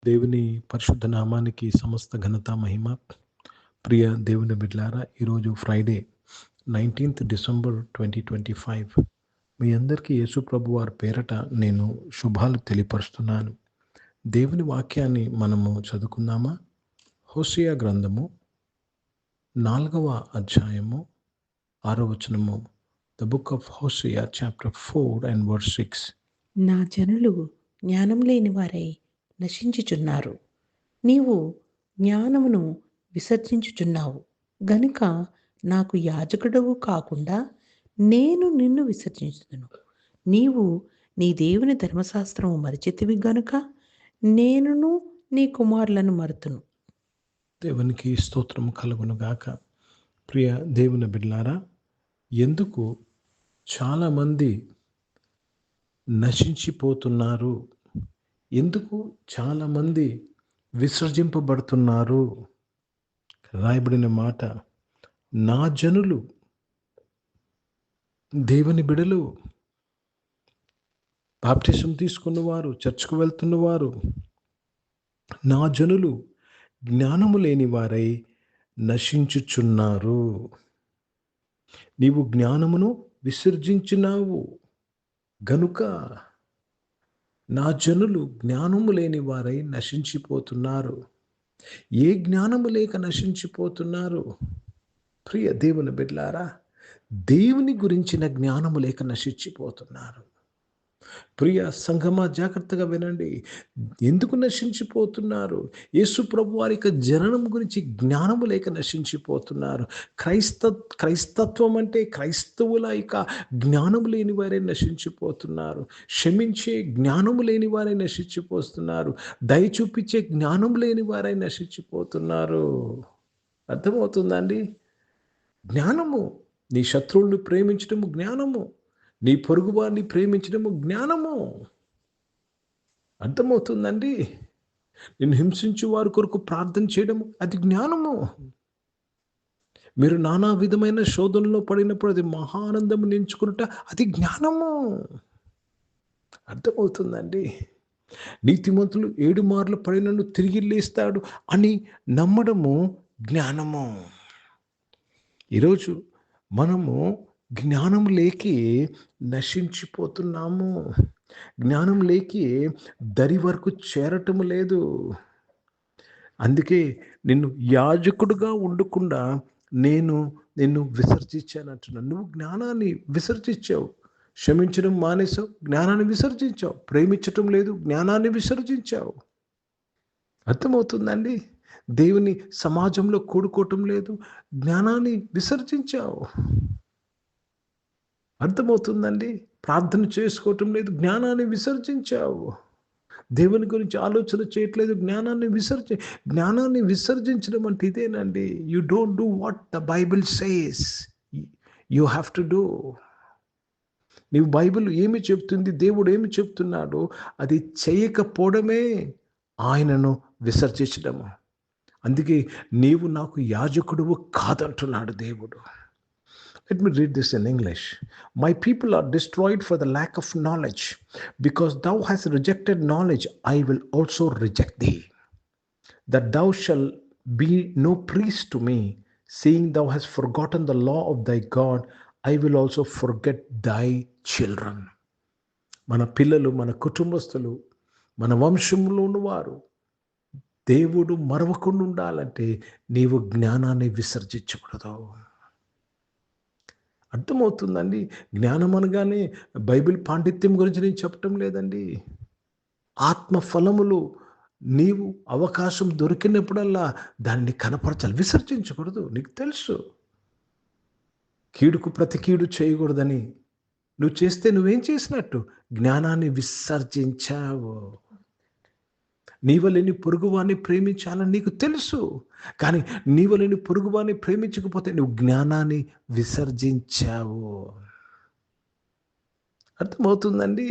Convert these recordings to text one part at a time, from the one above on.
దేవుని పరిశుద్ధ నామానికి సమస్త ఘనత మహిమ. ప్రియ దేవుని బిడ్లారా, ఈరోజు ఫ్రైడే 19th డిసెంబర్ 2025. మీ అందరికీ యేసు ప్రభు వారి పేరట నేను శుభాలు తెలియపరుస్తున్నాను. దేవుని వాక్యాన్ని మనము చదువుకుందామా? హోషేయ గ్రంథము 4వ అధ్యాయము 6వ వచనము. The book of Hosea chapter 4 and verse 6. నా జనులు జ్ఞానం లేని వారై నశించుచున్నారు. నీవు జ్ఞానమును విసర్జించుచున్నావు గనుక నాకు యాజకుడవు కాకుండా నేను నిన్ను విసర్జించుదును. నీవు నీ దేవుని ధర్మశాస్త్రము మరిచితివి గనుక నేనును నీ కుమారులను మరుతును. దేవునికి స్తోత్రం కలుగును గాక. ప్రియ దేవుని బిడ్లారా, ఎందుకు చాలామంది నశించిపోతున్నారు? ఎందుకు చాలామంది విసర్జింపబడుతున్నారు? రాయబడిన మాట, నా జనులు, దేవుని బిడలు, బాప్టిజం తీసుకున్నవారు, చర్చ్కు వెళ్తున్నవారు, నా జనులు జ్ఞానము లేని వారై నశించుచున్నారు. నీవు జ్ఞానమును విసర్జించినావు గనుక నా జనులు జ్ఞానము లేని వారై నశించిపోతున్నారు. ఏ జ్ఞానము లేక నశించిపోతున్నారు? ప్రియ దేవుని బిడ్డలారా, దేవుని గురించిన జ్ఞానము లేక నశించిపోతున్నారు. ప్రియ సంఘమా, జాగ్రత్తగా వినండి. ఎందుకు నశించిపోతున్నారు? యేసు ప్రభు వారి యొక్క జననం గురించి జ్ఞానము లేక నశించిపోతున్నారు. క్రైస్తత్వం అంటే క్రైస్తవుల యొక్క జ్ఞానము లేని వారే నశించిపోతున్నారు. క్షమించే జ్ఞానము లేని వారే నశించిపోతున్నారు. దయ చూపించే జ్ఞానం లేని వారే నశించిపోతున్నారు. అర్థమవుతుందండి? జ్ఞానము, నీ శత్రువుల్ని ప్రేమించడము జ్ఞానము, నీ పొరుగువారిని ప్రేమించడము జ్ఞానము. అర్థమవుతుందండి? నిన్ను హింసించు వారి కొరకు ప్రార్థన చేయడము అది జ్ఞానము. మీరు నానా విధమైన శోధనలో పడినప్పుడు అది మహానందము నించుకున్నట అది జ్ఞానము. అర్థమవుతుందండి? నీతిమంతులు 7 మార్లు పడినను తిరిగి లేస్తాడు అని నమ్మడము జ్ఞానము. ఈరోజు మనము జ్ఞానం లేకి నశించిపోతున్నాము. జ్ఞానం లేకి దరి వరకు చేరటము లేదు. అందుకే నిన్ను యాజకుడుగా ఉండకుండా నేను నిన్ను విసర్జించానంటున్నాను. నువ్వు జ్ఞానాన్ని విసర్జించావు. క్షమించడం మానేసావు, జ్ఞానాన్ని విసర్జించావు. ప్రేమించటం లేదు, జ్ఞానాన్ని విసర్జించావు. అర్థమవుతుందండి? దేవుని సమాజంలో కూడుకోవటం లేదు, జ్ఞానాన్ని విసర్జించావు. అర్థమవుతుందండి? ప్రార్థన చేసుకోవటం లేదు, జ్ఞానాన్ని విసర్జించావు. దేవుని గురించి ఆలోచన చేయట్లేదు, జ్ఞానాన్ని విసర్జించడం అంటే ఇదేనండి. You don't do what the Bible says, you have to do. నీవు బైబిల్ ఏమి చెప్తుంది, దేవుడు ఏమి చెప్తున్నాడో అది చేయకపోవడమే ఆయనను విసర్జించడము. అందుకే నీవు నాకు యాజకుడువు కాదంటున్నాడు దేవుడు. Let me read this in English. My people are destroyed for the lack of knowledge. Because thou hast rejected knowledge, I will also reject thee. That thou shalt be no priest to me, seeing thou hast forgotten the law of thy God, I will also forget thy children. మన పిల్లలు, మన కుటుంబస్తులు, మన వంశంలో ఉన్నవారు దేవుడు మరవకుండా ఉండాలంటే నీవు జ్ఞానాన్ని విసర్జించకూడదు. అర్థమవుతుందండి? జ్ఞానం అనగానే బైబిల్ పాండిత్యం గురించి నేను చెప్పటం లేదండి. ఆత్మ ఫలములు నీవు అవకాశం దొరికినప్పుడల్లా దాన్ని కనపరచాలి, విసర్జించకూడదు. నీకు తెలుసు కీడుకు ప్రతి కీడు చేయకూడదని. నువ్వు చేస్తే నువ్వేం చేసినట్టు? జ్ఞానాన్ని విసర్జించావు. నీవలేని పొరుగువాన్ని ప్రేమించాలని నీకు తెలుసు, కానీ నీవలేని పొరుగువాన్ని ప్రేమించకపోతే నువ్వు జ్ఞానాన్ని విసర్జించావు. అర్థమవుతుందండి?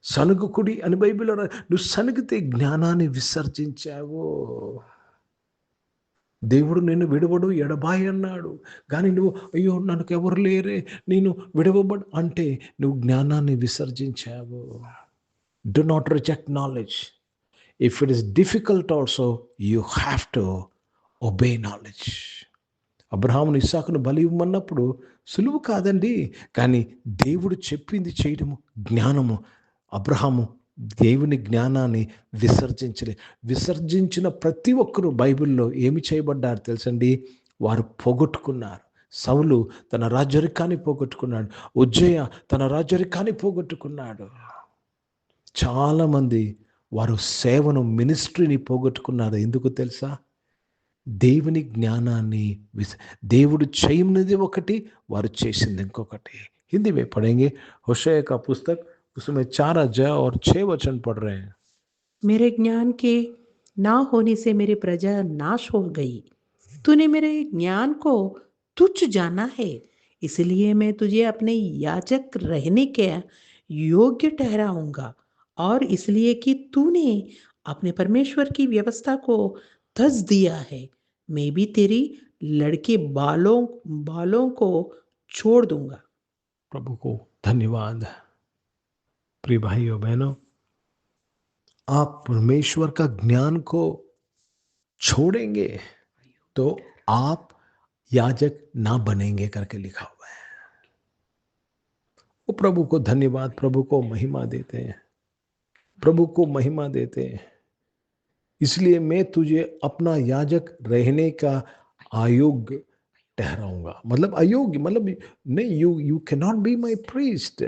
సనుగుకుడి అని బైబిల్లో నువ్వు సనుగితే జ్ఞానాన్ని విసర్జించావు. దేవుడు నిన్ను విడవడు, ఎడబాయి అన్నాడు. కానీ నువ్వు అయ్యో నాకు ఎవరు లేరే, నేను విడవబడు అంటే నువ్వు జ్ఞానాన్ని విసర్జించావు. Do not reject knowledge. If it is difficult also you have to obey knowledge. అబ్రహామును ఇస్సాకును బలి ఇవ్వమన్నప్పుడు సులువు కాదండి, కానీ దేవుడు చెప్పింది చేయడము జ్ఞానము. అబ్రహాము దేవుని జ్ఞానాన్ని విసర్జించిన ప్రతి ఒక్కరూ బైబిల్లో ఏమి చేయబడ్డారు తెలుసండి? వారు పోగొట్టుకున్నారు. సౌలు తన రాజరికాన్ని పోగొట్టుకున్నాడు. ఉజ్జయ తన రాజరికాన్ని పోగొట్టుకున్నాడు. చాలామంది వారు సేవను, మినిస్ట్రీని పోగొట్టుకున్నారు. ఎందుకు తెలుసా? దేవుని జ్ఞానాన్ని దేవుడు చేయనిది ఒకటి, వారు చేసింది ఇంకొకటి. హిందీ में पढ़ेंगे होशे का पुस्तक, उसमें 4 अध्याय और 6 वचन पढ़ रहे हैं. मेरे ज्ञान के ना होने से मेरी प्रजा नाश हो गई। तूने मेरे ज्ञान को तुच्छ जाना है, इसलिए मैं तुझे अपने याजक रहने के योग्य ठहराऊंगा, और इसलिए कि तूने अपने परमेश्वर की व्यवस्था को तज दिया है, मैं भी तेरी लड़के बालों को छोड़ दूंगा। प्रभु को धन्यवाद। प्रिय भाइयों बहनों, आप परमेश्वर का ज्ञान को छोड़ेंगे तो आप याजक ना बनेंगे करके लिखा हुआ है। वो प्रभु को धन्यवाद, प्रभु को महिमा देते हैं, प्रभु को महिमा देते हैं। इसलिए मैं तुझे अपना याजक रहने का अयोग्य ठहराऊंगा। मतलब अयोग्य मतलब नहीं, you can not be my priest.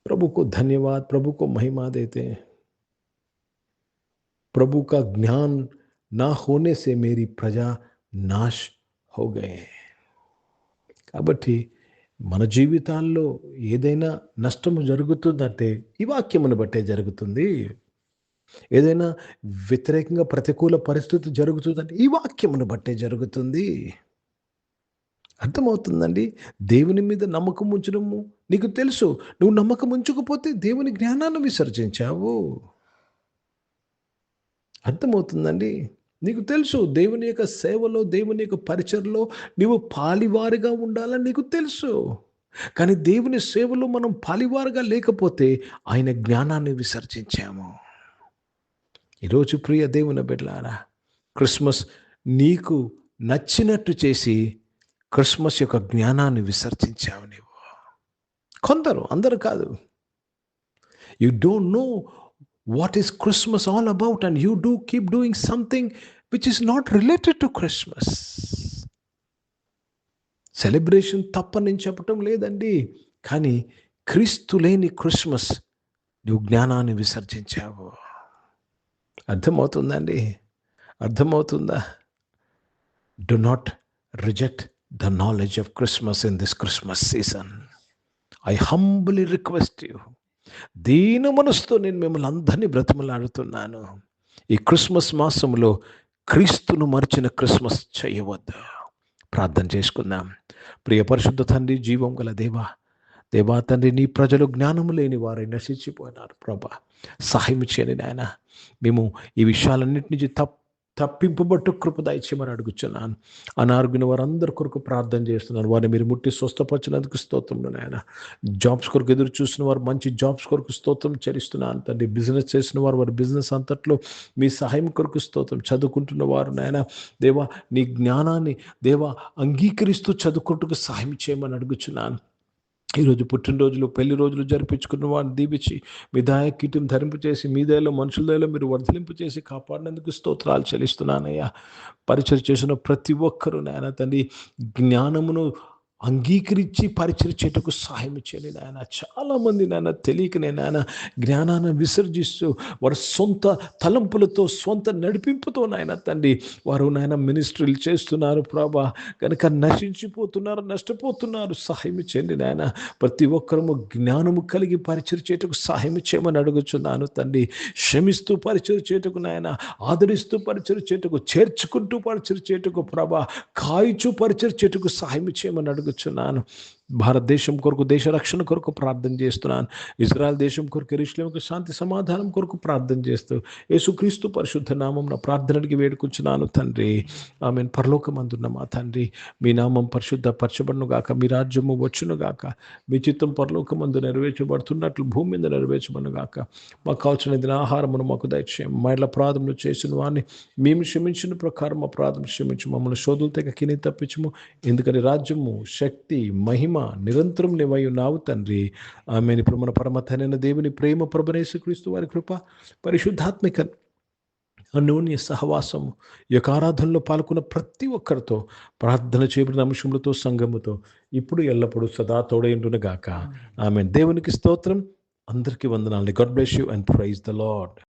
प्रभु को धन्यवाद, प्रभु को महिमा देते हैं। प्रभु का ज्ञान ना होने से मेरी प्रजा నాశ్ हो गए. కాబట్టి మన జీవితాల్లో ఏదైనా నష్టము జరుగుతుందంటే ఈ వాక్యమును బట్టే జరుగుతుంది. ఏదైనా వ్యతిరేకంగా ప్రతికూల పరిస్థితి జరుగుతుందంటే ఈ వాక్యమును బట్టే జరుగుతుంది. అర్థమవుతుందండి? దేవుని మీద నమ్మకం ఉంచడము నీకు తెలుసు. నువ్వు నమ్మకం ఉంచకపోతే దేవుని జ్ఞానాన్ని విసర్జించావు. అర్థమవుతుందండి? నీకు తెలుసు దేవుని యొక్క సేవలో, దేవుని యొక్క పరిచర్లో నీవు పాలివారిగా ఉండాలని నీకు తెలుసు. కానీ దేవుని సేవలో మనం పాలివారుగా లేకపోతే ఆయన జ్ఞానాన్ని విసర్జించాము. ఈరోజు ప్రియ దేవుని బిడ్డలారా, క్రిస్మస్ నీకు నచ్చినట్టు చేసి క్రిస్మస్ యొక్క జ్ఞానాన్ని విసర్జించావు నీవు. కొందరు, అందరు కాదు. You don't know what is Christmas all about, and you do keep doing something which is not related to Christmas. Celebration తప్పని నేను చెప్పటం లేదండి, కానీ క్రీస్తు లేని క్రిస్మస్ నువ్వు జ్ఞానాన్ని విసర్జించావు. అర్థమవుతుందండి? అర్థమవుతుందా? Do not reject the knowledge of Christmas in this Christmas season. I humbly request you, దీన మనసుతో నేను మిమ్మల్ని అందరినీ బ్రతిమలాడుతున్నాను. ఈ క్రిస్మస్ మాసంలో క్రీస్తును మర్చిన క్రిస్మస్ చేయవద్దు. ప్రార్థన చేసుకుందాం. ప్రియ పరిశుద్ధ తండ్రి, జీవం గల దేవా తండ్రి, నీ ప్రజలు జ్ఞానము లేని వారై నశించిపోయినారు. ప్రభా, సహాయం చేయని నాయన. మేము ఈ విషయాలన్నింటి నుంచి తప్పింపబట్టు కృప దయచేయమని అడుగుచున్నాను. అనారోగ్యమైన వారందరి కొరకు ప్రార్థన చేస్తున్నాను. వారిని మీరు ముట్టి స్వస్థపరిచినందుకు స్తోత్రములు నాయన. జాబ్స్ కొరకు ఎదురు చూసిన వారు మంచి జాబ్స్ కొరకు స్తోత్రం చెల్లిస్తున్నాను తండ్రి. బిజినెస్ చేసిన వారు వారి బిజినెస్ అంతట్లో మీ సహాయం కొరకు స్తోత్రం. చదువుకుంటున్న వారు నాయన దేవా, నీ జ్ఞానాన్ని దేవా అంగీకరిస్తూ చదువుకుంటూ సహాయం చేయమని అడుగుచున్నాను. ఈరోజు పుట్టినరోజులు, పెళ్లి రోజులు జరిపించుకున్న వారిని దీవించి మీ దాయకీటం ధరింపు చేసి మీ దయలో, మనుషుల దయలో మీరు వర్ధలింపు చేసి కాపాడినందుకు స్తోత్రాలు చెల్లిస్తున్నానయ్యా. పరిచయం చేసిన ప్రతి ఒక్కరూ నాయన తండ్రి జ్ఞానమును అంగీకరించి పరిచయం చేయటకు సహాయం చేయండి నాయన. చాలామంది నాయన తెలియకనే నాయన జ్ఞానాన్ని విసర్జిస్తూ వారి సొంత తలంపులతో, సొంత నడిపింపుతో నాయన తండ్రి వారు నాయన మినిస్ట్రీలు చేస్తున్నారు ప్రభా. కనుక నష్టపోతున్నారు. సహాయం చేయండి నాయన. ప్రతి ఒక్కరము జ్ఞానము కలిగి పరిచయం చేయటకు సహాయం చేయమని అడుగుచున్నాను తండ్రి. క్షమిస్తూ పరిచయం చేయటకు నాయన, ఆదరిస్తూ పరిచయం చేయటకు, చేర్చుకుంటూ పరిచయం చేయటకు ప్రభా, కాయిచూ పరిచయం చేయటకు సహాయం చేయమని అడుగుచున్నాను. భారతదేశం కొరకు, దేశ రక్షణ కొరకు ప్రార్థన చేస్తున్నాను. ఇజ్రాయెల్ దేశం కొరకు, యెరూషలేముకు శాంతి సమాధానం కొరకు ప్రార్థన చేస్తూ యేసుక్రీస్తు పరిశుద్ధ నామమున ప్రార్థనకి వేడుకుంటున్నాను తండ్రి. ఆమేన్. పరలోకమందున్న మా తండ్రి, మీ నామం పరిశుద్ధ పరచబడును గాక, మీ రాజ్యము వచ్చును గాక, మీ చిత్తం పరలోకమందు నెరవేర్చబడుతున్నట్లు భూమి మీద నెరవేర్చబడును గాక. మాకు కావాల్సిన దిన ఆహారమును మాకు దయచేయం. మా ఇళ్ళ అపరాధములు చేసిన వారిని మేము క్షమించిన ప్రకారం మా అపరాధం క్షమించు. మమ్మల్ని శోధులు తెగ కిని తప్పించము. ఎందుకని రాజ్యము, శక్తి, మహిమ నిరంతరం నీవై ఉన్నావు తండ్రి. ఆమేన్. ఇప్పుడు మన పరమ తండ్రైన దేవుని ప్రేమ, ప్రభువైన యేసుక్రీస్తు వారి కృప, పరిశుద్ధాత్మిక అన్యోన్య సహవాసము, ఈ యొక్క ఆరాధనలో పాల్గొన్న ప్రతి ఒక్కరితో, ప్రార్థన చేయబడిన అంశములతో, సంఘముతో ఇప్పుడు ఎల్లప్పుడూ సదా తోడైండును గాక. ఆమేన్. దేవునికి స్తోత్రం. అందరికీ వందనాలు. God bless you and praise the lord.